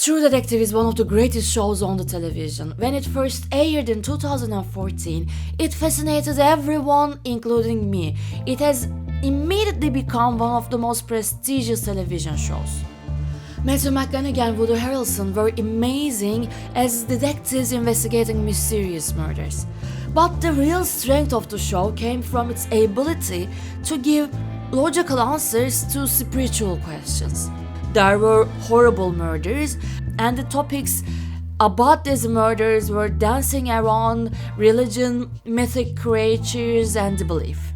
True Detective is one of the greatest shows on the television. When it first aired in 2014, it fascinated everyone, including me. It has immediately become one of the most prestigious television shows. Matthew McConaughey and Woody Harrelson were amazing as detectives investigating mysterious murders. But the real strength of the show came from its ability to give logical answers to spiritual questions. There were horrible murders, and the topics about these murders were dancing around religion, mythic creatures, and belief.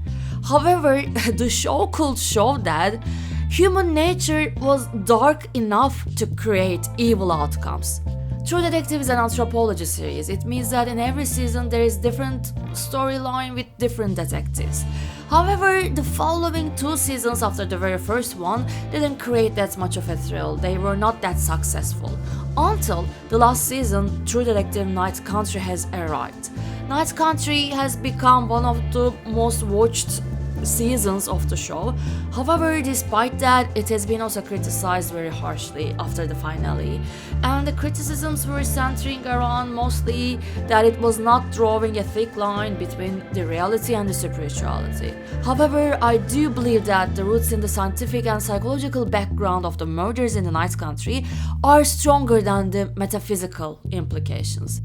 However, the show could show that human nature was dark enough to create evil outcomes. True Detective is an anthology series. It means that in every season there is different storyline with different detectives. However, the following 2 seasons after the very first one didn't create that much of a thrill. They were not that successful. Until the last season, True Detective Night Country has arrived. Night Country has become one of the most watched seasons of the show. However, despite that, it has been also criticized very harshly after the finale, and the criticisms were centering around mostly that it was not drawing a thick line between the reality and the spirituality. However, I do believe that the roots in the scientific and psychological background of the murders in the Night Country are stronger than the metaphysical implications.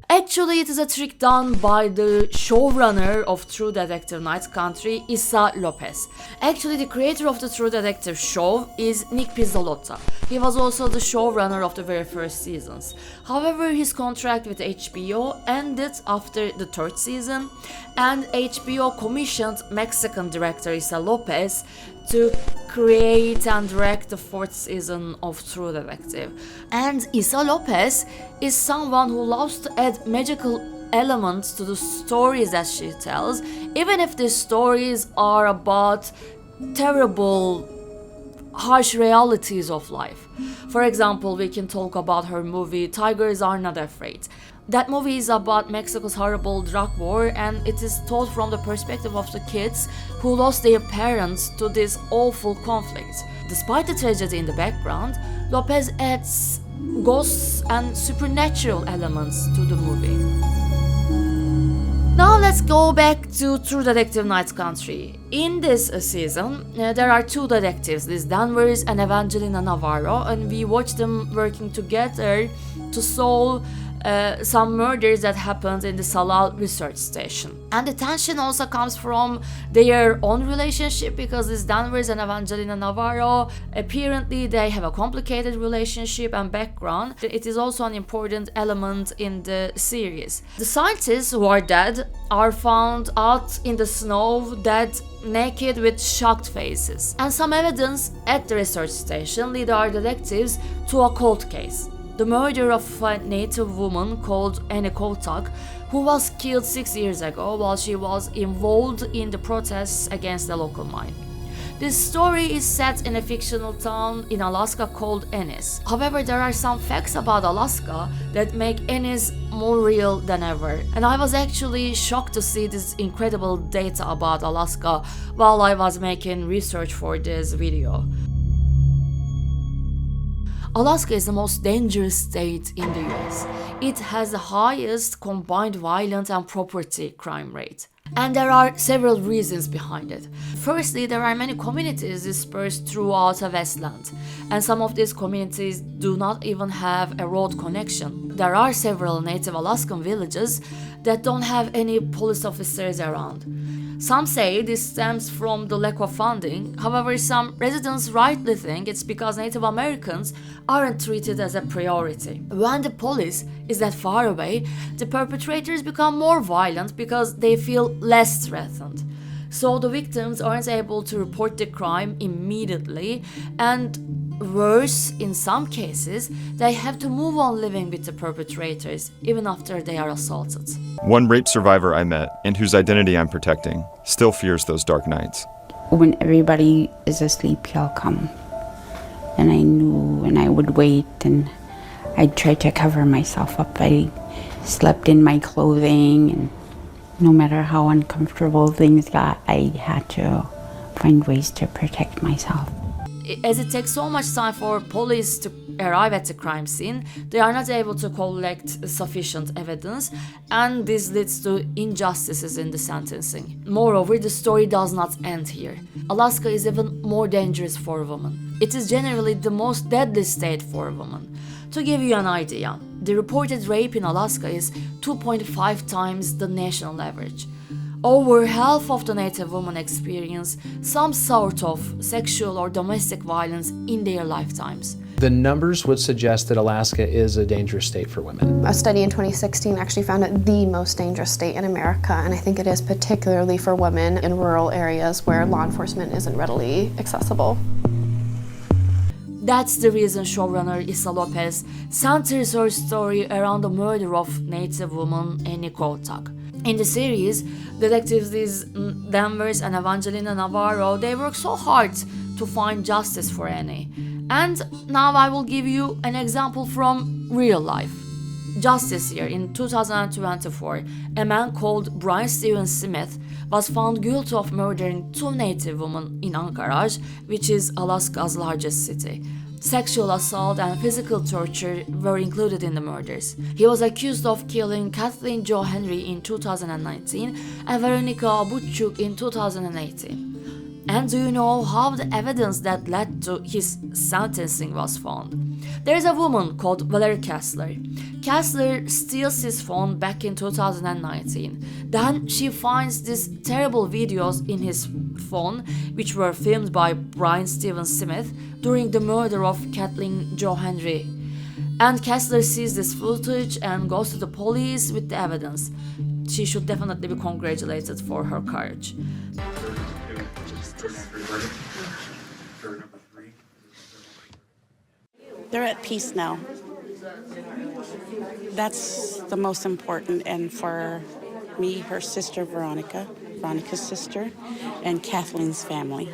Actually, it is a trick done by the showrunner of True Detective Night Country, Issa López. Actually, the creator of the True Detective show is Nick Pizzolatto. He was also the showrunner of the very first seasons. However, his contract with HBO ended after the 3rd season, and HBO commissioned Mexican director Issa López to create and direct the 4th season of True Detective. And Issa López is someone who loves to add magical elements to the stories that she tells, even if the stories are about terrible, harsh realities of life. For example, we can talk about her movie Tigers Are Not Afraid. That movie is about Mexico's horrible drug war, and it is told from the perspective of the kids who lost their parents to this awful conflict. Despite the tragedy in the background, Lopez adds ghosts and supernatural elements to the movie. Now let's go back to True Detective Night Country. In this season, there are 2 detectives, Liz Danvers and Evangelina Navarro, and we watch them working together to solve some murders that happened in the Salal research station. And the tension also comes from their own relationship, because Liz Danvers and Evangelina Navarro, apparently they have a complicated relationship and background. It is also an important element in the series. The scientists who are dead are found out in the snow, dead, naked with shocked faces. And some evidence at the research station lead our detectives to a cold case. The murder of a native woman called Annie Kotak, who was killed 6 years ago while she was involved in the protests against the local mine. This story is set in a fictional town in Alaska called Ennis. However, there are some facts about Alaska that make Ennis more real than ever. And I was actually shocked to see this incredible data about Alaska while I was making research for this video. Alaska is the most dangerous state in the US. It has the highest combined violent and property crime rate. And there are several reasons behind it. Firstly, there are many communities dispersed throughout a wasteland, and some of these communities do not even have a road connection. There are several native Alaskan villages that don't have any police officers around. Some say this stems from the lack of funding. However, some residents rightly think it's because Native Americans aren't treated as a priority. When the police is that far away, the perpetrators become more violent because they feel less threatened. So the victims aren't able to report the crime immediately, and worse, in some cases, they have to move on living with the perpetrators even after they are assaulted. One rape survivor I met, and whose identity I'm protecting, still fears those dark nights. When everybody is asleep, he'll come. And I knew, and I would wait, and I'd try to cover myself up. I slept in my clothing, and no matter how uncomfortable things got, I had to find ways to protect myself. as it takes so much time for police to arrive at the crime scene, they are not able to collect sufficient evidence, and this leads to injustices in the sentencing. Moreover, the story does not end here. Alaska is even more dangerous for women. It is generally the most deadly state for women. To give you an idea, the reported rape in Alaska is 2.5 times the national average. Over half of the Native women experience some sort of sexual or domestic violence in their lifetimes. The numbers would suggest that Alaska is a dangerous state for women. A study in 2016 actually found it the most dangerous state in America, and I think it is particularly for women in rural areas where law enforcement isn't readily accessible. That's the reason showrunner Issa López centers her story around the murder of Native woman Annie Kotak. In the series, detectives Danvers and Evangelina Navarro, they work so hard to find justice for Annie. And now I will give you an example from real life. Just this year, in 2024, a man called Brian Steven Smith was found guilty of murdering 2 Native women in Anchorage, which is Alaska's largest city. Sexual assault and physical torture were included in the murders. He was accused of killing Kathleen Jo Henry in 2019 and Veronica Butchuk in 2018. And do you know how the evidence that led to his sentencing was found? There is a woman called Valerie Kessler. Kessler steals his phone back in 2019. Then she finds these terrible videos in his phone, which were filmed by Brian Steven Smith during the murder of Kathleen Jo Henry. And Kessler sees this footage and goes to the police with the evidence. She should definitely be congratulated for her courage. They're at peace now. That's the most important, and for me, her sister Veronica's sister, and Kathleen's family.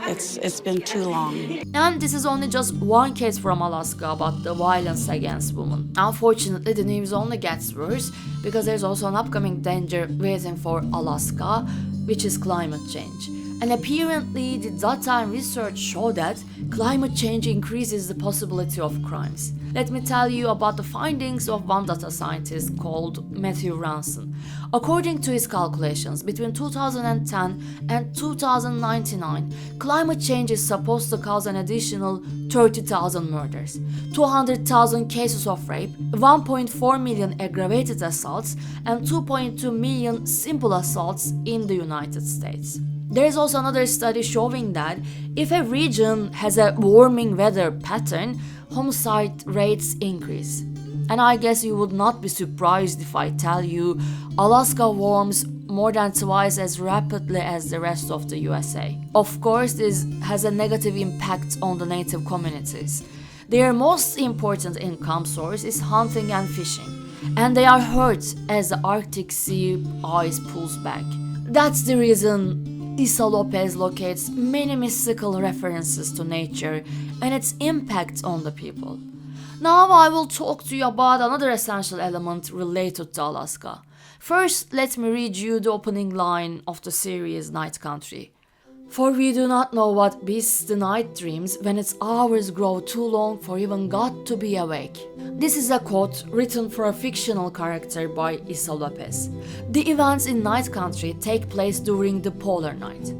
It's been too long. And this is only just one case from Alaska about the violence against women. Unfortunately, the news only gets worse because there's also an upcoming danger waiting for Alaska, which is climate change. And apparently, the data and research show that climate change increases the possibility of crimes. Let me tell you about the findings of one data scientist called Matthew Ranson. According to his calculations, between 2010 and 2099, climate change is supposed to cause an additional 30,000 murders, 200,000 cases of rape, 1.4 million aggravated assaults, and 2.2 million simple assaults in the United States. There is also another study showing that if a region has a warming weather pattern, homicide rates increase. And I guess you would not be surprised if I tell you Alaska warms more than twice as rapidly as the rest of the USA. Of course, this has a negative impact on the native communities. Their most important income source is hunting and fishing, and they are hurt as the Arctic Sea ice pulls back. That's the reason Issa López locates many mystical references to nature and its impact on the people. Now I will talk to you about another essential element related to Alaska. First, let me read you the opening line of the series Night Country. For we do not know what beasts the night dreams when its hours grow too long for even God to be awake. This is a quote written for a fictional character by Issa López. The events in Night Country take place during the polar night.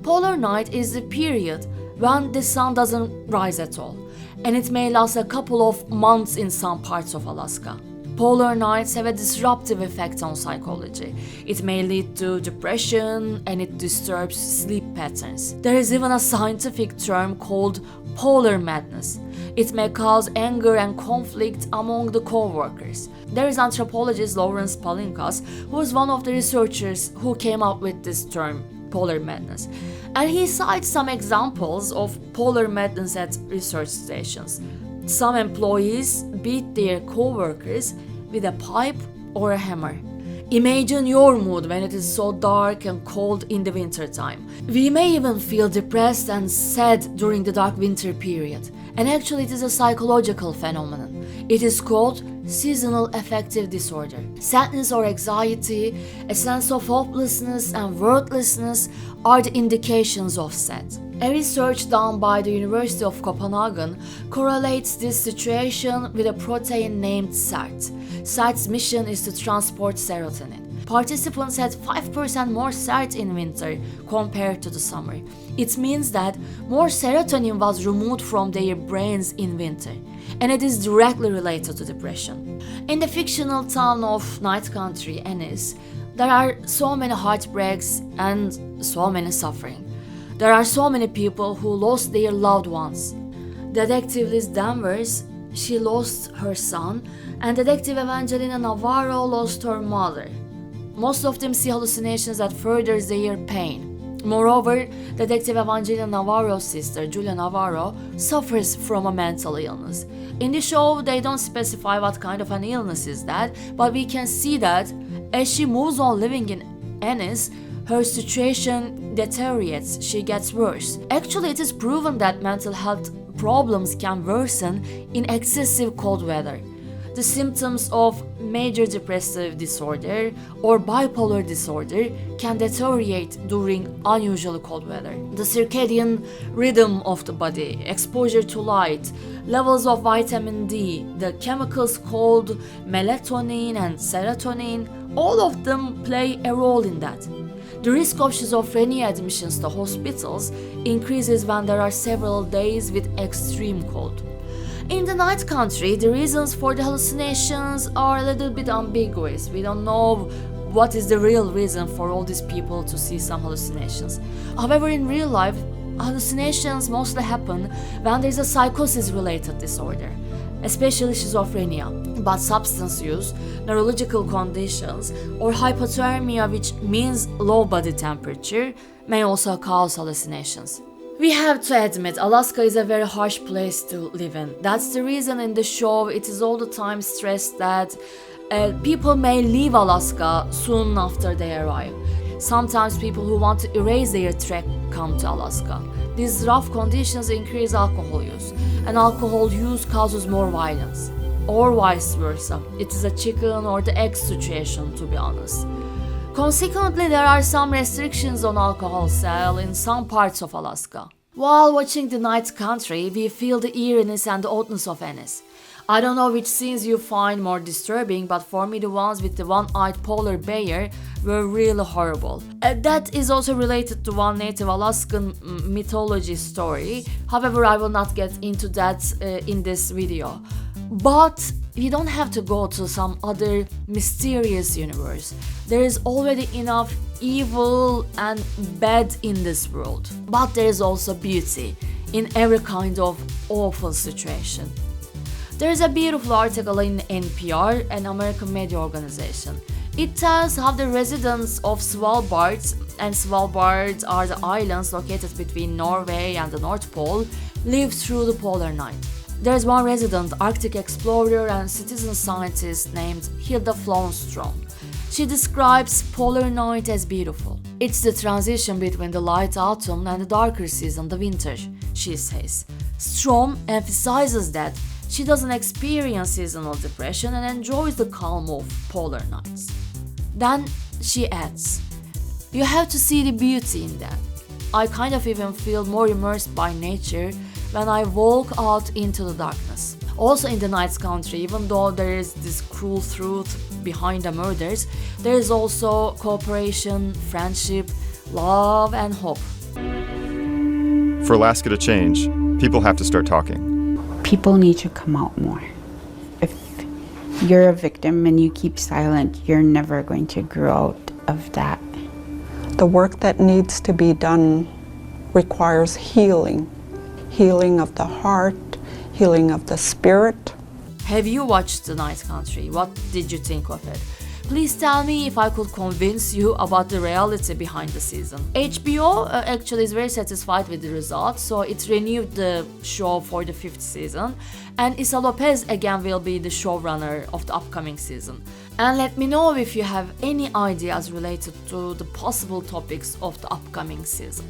Polar night is the period when the sun doesn't rise at all, and it may last a couple of months in some parts of Alaska. Polar nights have a disruptive effect on psychology. It may lead to depression and it disturbs sleep patterns. There is even a scientific term called polar madness. It may cause anger and conflict among the co-workers. There is anthropologist Lawrence Palinkas, who is one of the researchers who came up with this term, polar madness. And he cites some examples of polar madness at research stations. Some employees beat their co-workers with a pipe or a hammer. Imagine your mood when it is so dark and cold in the winter time. We may even feel depressed and sad during the dark winter period. And actually it is a psychological phenomenon. It is called seasonal affective disorder. Sadness or anxiety, a sense of hopelessness and worthlessness are the indications of SAD. A research done by the University of Copenhagen correlates this situation with a protein named SART. SART's mission is to transport serotonin. Participants had 5% more SART in winter compared to the summer. It means that more serotonin was removed from their brains in winter, and it is directly related to depression. In the fictional town of Night Country, Ennis, there are so many heartbreaks and so many suffering. There are so many people who lost their loved ones. Detective Liz Danvers, she lost her son, and Detective Evangelina Navarro lost her mother. Most of them see hallucinations that furthers their pain. Moreover, Detective Evangelina Navarro's sister, Julia Navarro, suffers from a mental illness. In the show, they don't specify what kind of an illness is that, but we can see that as she moves on living in Ennis, her situation deteriorates, she gets worse. Actually, it is proven that mental health problems can worsen in excessive cold weather. The symptoms of major depressive disorder or bipolar disorder can deteriorate during unusually cold weather. The circadian rhythm of the body, exposure to light, levels of vitamin D, the chemicals called melatonin and serotonin, all of them play a role in that. The risk of schizophrenia admissions to hospitals increases when there are several days with extreme cold. In the Night Country, the reasons for the hallucinations are a little bit ambiguous. We don't know what is the real reason for all these people to see some hallucinations. However, in real life, hallucinations mostly happen when there is a psychosis-related disorder, especially schizophrenia. But substance use, neurological conditions, or hypothermia, which means low body temperature, may also cause hallucinations. We have to admit, Alaska is a very harsh place to live in. That's the reason in the show it is all the time stressed that people may leave Alaska soon after they arrive. Sometimes people who want to erase their trek come to Alaska. These rough conditions increase alcohol use, and alcohol use causes more violence. Or vice versa. It is a chicken or the egg situation, to be honest. Consequently, there are some restrictions on alcohol sale in some parts of Alaska. While watching The Night Country, we feel the eeriness and the oddness of Ennis. I don't know which scenes you find more disturbing, but for me the ones with the one-eyed polar bear were really horrible. That is also related to one native Alaskan mythology story. However, I will not get into that in this video. But we don't have to go to some other mysterious universe. There is already enough evil and bad in this world. But there is also beauty in every kind of awful situation. There is a beautiful article in NPR, an American media organization. It tells how the residents of Svalbard, and Svalbard are the islands located between Norway and the North Pole, live through the polar night. There is one resident, Arctic explorer and citizen scientist named Hilda Flonstrom. She describes polar night as beautiful. It's the transition between the light autumn and the darker season, the winter, she says. Strom emphasizes that she doesn't experience seasonal depression and enjoys the calm of polar nights. Then she adds, "You have to see the beauty in that. I kind of even feel more immersed by nature when I walk out into the darkness." Also in The Night Country, even though there is this cruel truth behind the murders, there is also cooperation, friendship, love, and hope. For Alaska to change, people have to start talking. People need to come out more. If you're a victim and you keep silent, you're never going to grow out of that. The work that needs to be done requires healing. Healing of the heart, healing of the spirit. Have you watched The Night Country? What did you think of it? Please tell me if I could convince you about the reality behind the season. HBO actually is very satisfied with the results, so it renewed the show for the 5th season, and Issa López again will be the showrunner of the upcoming season. And let me know if you have any ideas related to the possible topics of the upcoming season.